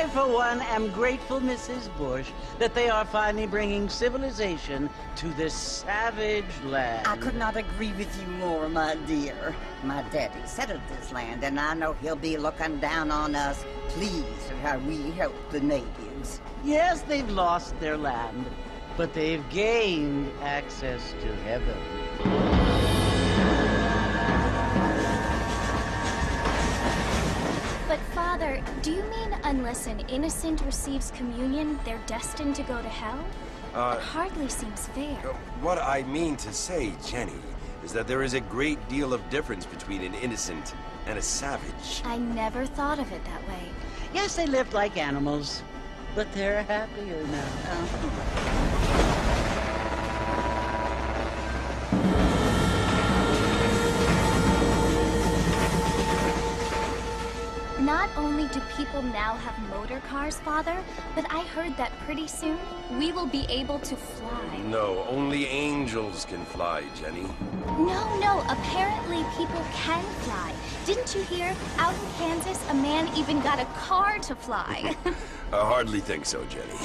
for one, am grateful, Mrs. Bush, that they are finally bringing civilization to this savage land. I could not agree with you more, my dear. My daddy settled this land, and I know he'll be looking down on us, pleased at how we help the natives. Yes, they've lost their land, but they've gained access to heaven. But, Father, do you mean unless an innocent receives communion, they're destined to go to hell? It hardly seems fair. What I mean to say, Jenny, is that there is a great deal of difference between an innocent and a savage. I never thought of it that way. Yes, they lived like animals, but they're happier now. Not only do people now have motor cars, Father, but I heard that pretty soon we will be able to fly. No, only angels can fly, Jenny. No, apparently people can fly. Didn't you hear? Out in Kansas, a man even got a car to fly. I hardly think so, Jenny.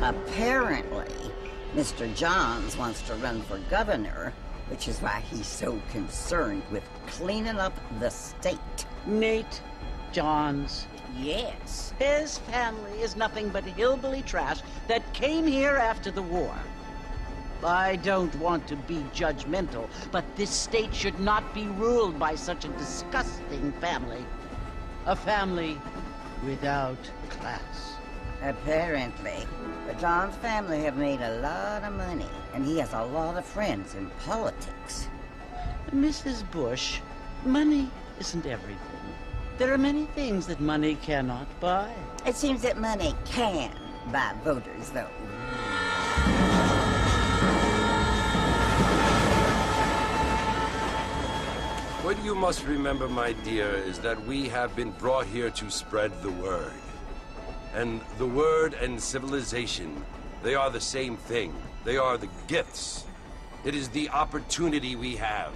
Apparently, Mr. Johns wants to run for governor, which is why he's so concerned with cleaning up the state. Nate Johns. Yes. His family is nothing but hillbilly trash that came here after the war. I don't want to be judgmental, but this state should not be ruled by such a disgusting family. A family without class. Apparently. The Johns family have made a lot of money, and he has a lot of friends in politics. Mrs. Bush, money isn't everything. There are many things that money cannot buy. It seems that money can buy voters, though. What you must remember, my dear, is that we have been brought here to spread the word. And the word and civilization, they are the same thing. They are the gifts. It is the opportunity we have,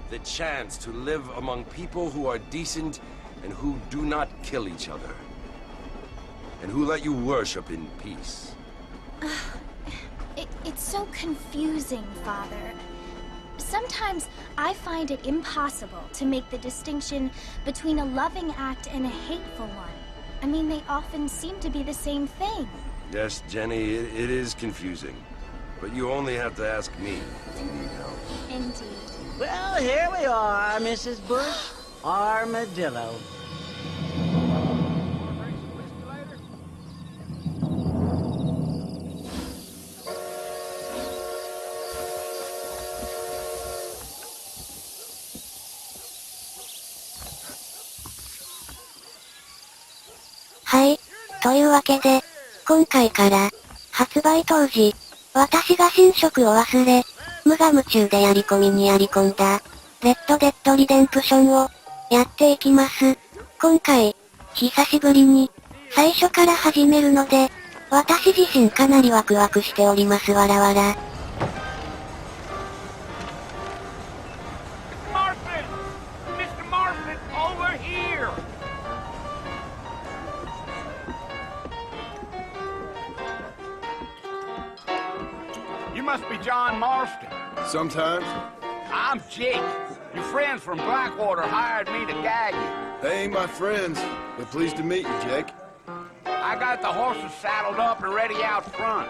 the chance to live among people who are decent and who do not kill each other. And who let you worship in peace. It's so confusing, Father. Sometimes I find it impossible to make the distinction between a loving act and a hateful one. I mean, they often seem to be the same thing. Yes, Jenny, it is confusing. But you only have to ask me if you need help. Indeed. Well, here we are, Mrs. Bush. Armadillo.はい。というわけで、今回から、発売当時、私が寝食を忘れ、無我夢中でやり込みにやり込んだ、レッドデッドリデンプションを、やっていきます。今回、久しぶりに、最初から始めるので、私自身かなりワクワクしておりますわらわら。You must be John Marston. Sometimes. I'm Jake. Your friends from Blackwater hired me to guide you. They ain't my friends, but pleased to meet you, Jake. I got the horses saddled up and ready out front.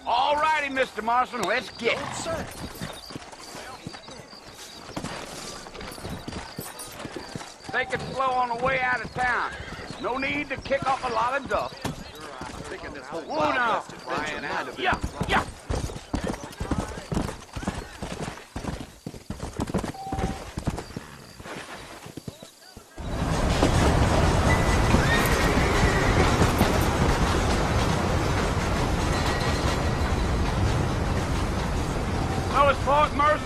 All righty, Mr. Marston, let's get it. Take it slow on the way out of town. No need to kick up a lot of dust. Whoa now. Yeah, yeah.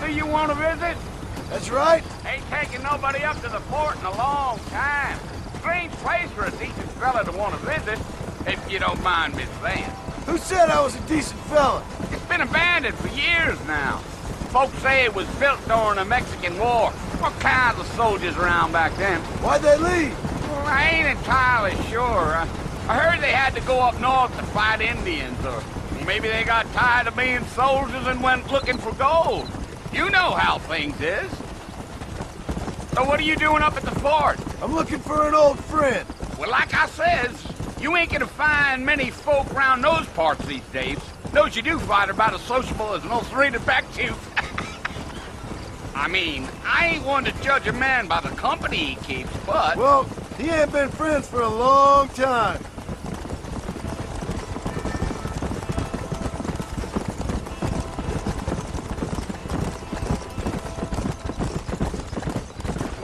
who you want to visit? That's right. Ain't taking nobody up to the fort in a long time. Strange place for a decent fella to want to visit, if you don't mind me saying. Who said I was a decent fella? It's been abandoned for years now. Folks say it was built during the Mexican War. What kinds of soldiers around back then? Why'd they leave? Well, I ain't entirely sure. I heard they had to go up north to fight Indians, or maybe they got tired of being soldiers and went looking for gold. You know how things is. So what are you doing up at the fort? I'm looking for an old friend. Well, like I says, you ain't gonna find many folk around those parts these days. Those you do find are about as sociable as an old serrated back tooth. I mean, I ain't one to judge a man by the company he keeps, but... Well, he ain't been friends for a long time.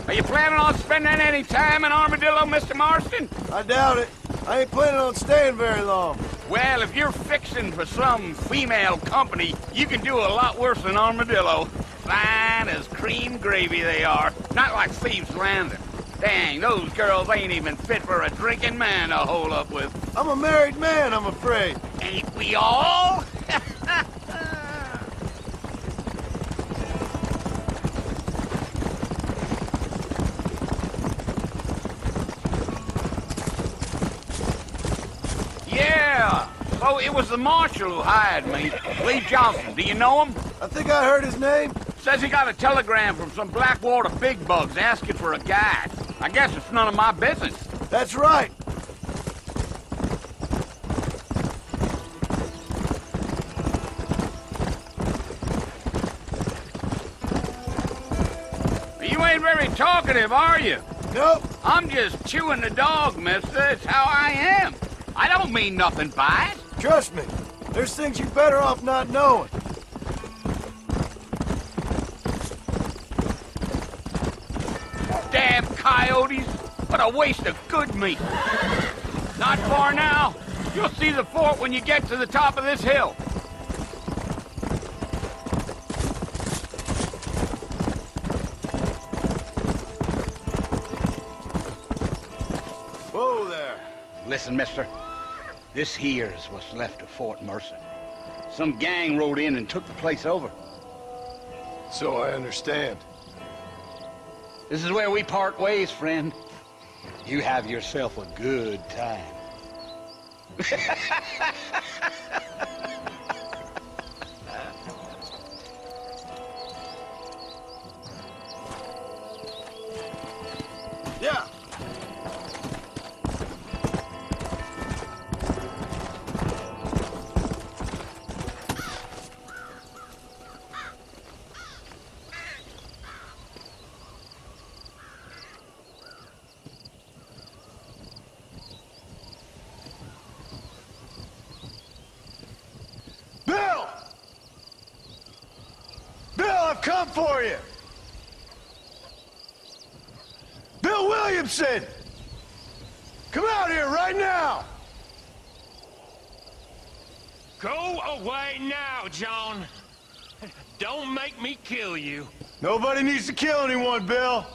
Are you planning on spending any time in Armadillo, Mr. Marston? I doubt it. I ain't planning on staying very long. Well, if you're fixing for some female company, you can do a lot worse than Armadillo. Fine as cream gravy they are. Not like Thieves' Landing. Dang, those girls ain't even fit for a drinking man to hole up with. I'm a married man, I'm afraid. Ain't we all? Yeah, so it was the marshal who hired me. Lee Johnson, do you know him? I think I heard his name. Says he got a telegram from some Blackwater big bugs asking for a guide. I guess it's none of my business. That's right. You ain't very talkative, are you? Nope. I'm just chewing the dog, mister. It's how I am. I don't mean nothing by it. Trust me. There's things you're better off not knowing. Damn coyotes. What a waste of good meat. Not far now. You'll see the fort when you get to the top of this hill. Whoa there. Listen, mister. This here's what's left of Fort Mercer. Some gang rode in and took the place over. So I understand. This is where we part ways, friend. You have yourself a good time. Yeah. Bill! Bill, I've come for you! Bill Williamson! Come out here right now! Go away now, John. Don't make me kill you. Nobody needs to kill anyone, Bill.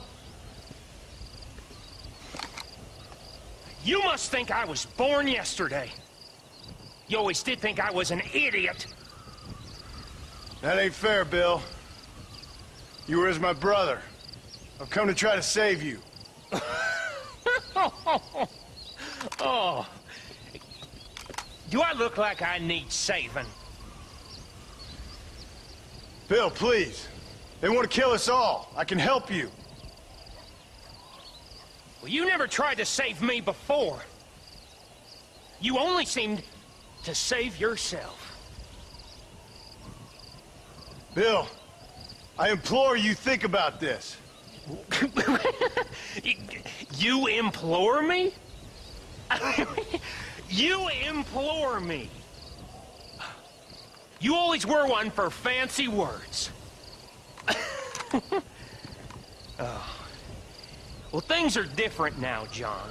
You must think I was born yesterday. You always did think I was an idiot. That ain't fair, Bill. You were as my brother. I've come to try to save you. Oh. Do I look like I need saving? Bill, please. They want to kill us all. I can help you. Well, you never tried to save me before. You only seemed to save yourself. Bill, I implore you think about this. You implore me? You implore me. You always were one for fancy words. Oh. Well, things are different now, John.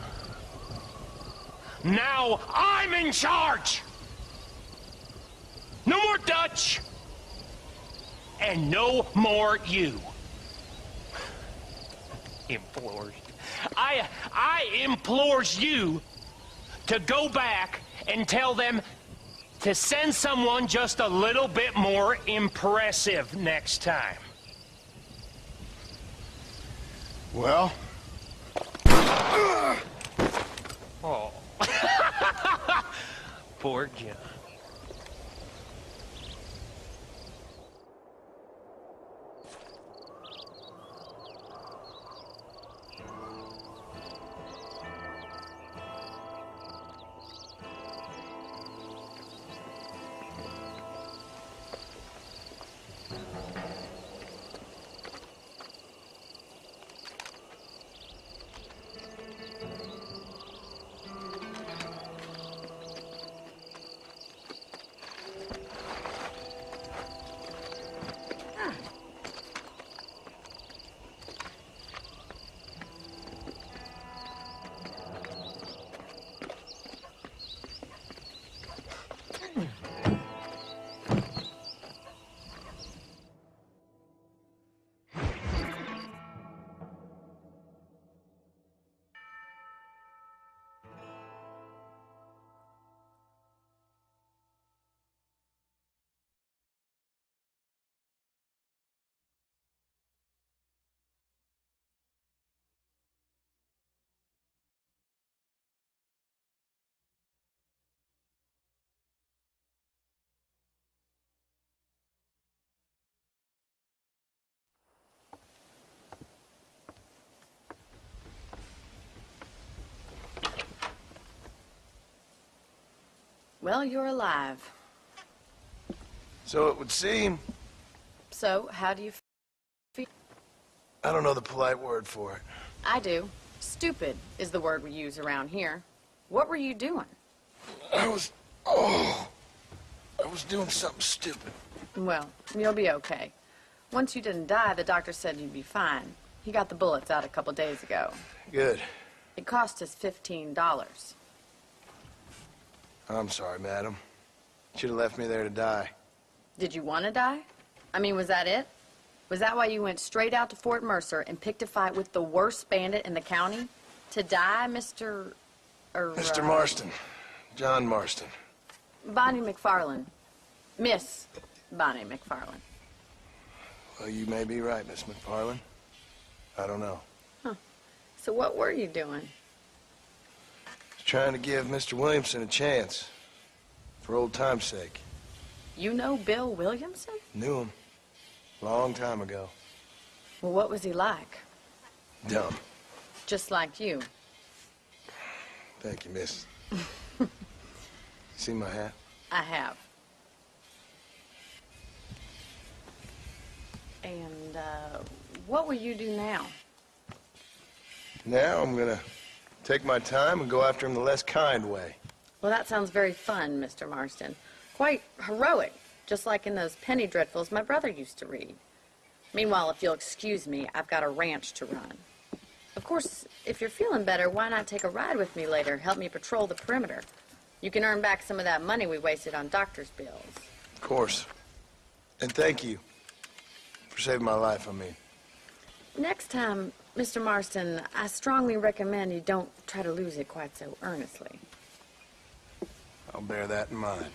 Now I'm in charge! No more Dutch! and no more you. Implores you. I implores you to go back and tell them to send someone just a little bit more impressive next time. Well? Oh. Poor John. Well, you're alive. So it would seem. So, how do you feel? I don't know the polite word for it. I do. Stupid is the word we use around here. What were you doing? I was doing something stupid. Well, you'll be okay. Once you didn't die, the doctor said you'd be fine. He got the bullets out a couple days ago. Good. It cost us $15. I'm sorry, madam. Should have left me there to die. Did you want to die? I mean, was that it? Was that why you went straight out to Fort Mercer and picked a fight with the worst bandit in the county? To die, Mr. Mr. Marston. John Marston. Bonnie McFarlane. Miss Bonnie McFarlane. Well, you may be right, Miss McFarlane. I don't know. Huh. So what were you doing? Trying to give Mr. Williamson a chance. For old time's sake. You know Bill Williamson? Knew him. Long time ago. Well, what was he like? Dumb. Just like you. Thank you, miss. See my hat? I have. And, what will you do now? Now I'm gonna take my time and go after him the less kind way. Well, that sounds very fun, Mr. Marston. Quite heroic, just like in those penny dreadfuls my brother used to read. Meanwhile, if you'll excuse me, I've got a ranch to run. Of course, if you're feeling better, why not take a ride with me later, help me patrol the perimeter? You can earn back some of that money we wasted on doctor's bills. Of course. And thank you for saving my life, I mean. Next time, Mr. Marston, I strongly recommend you don't try to lose it quite so earnestly. I'll bear that in mind.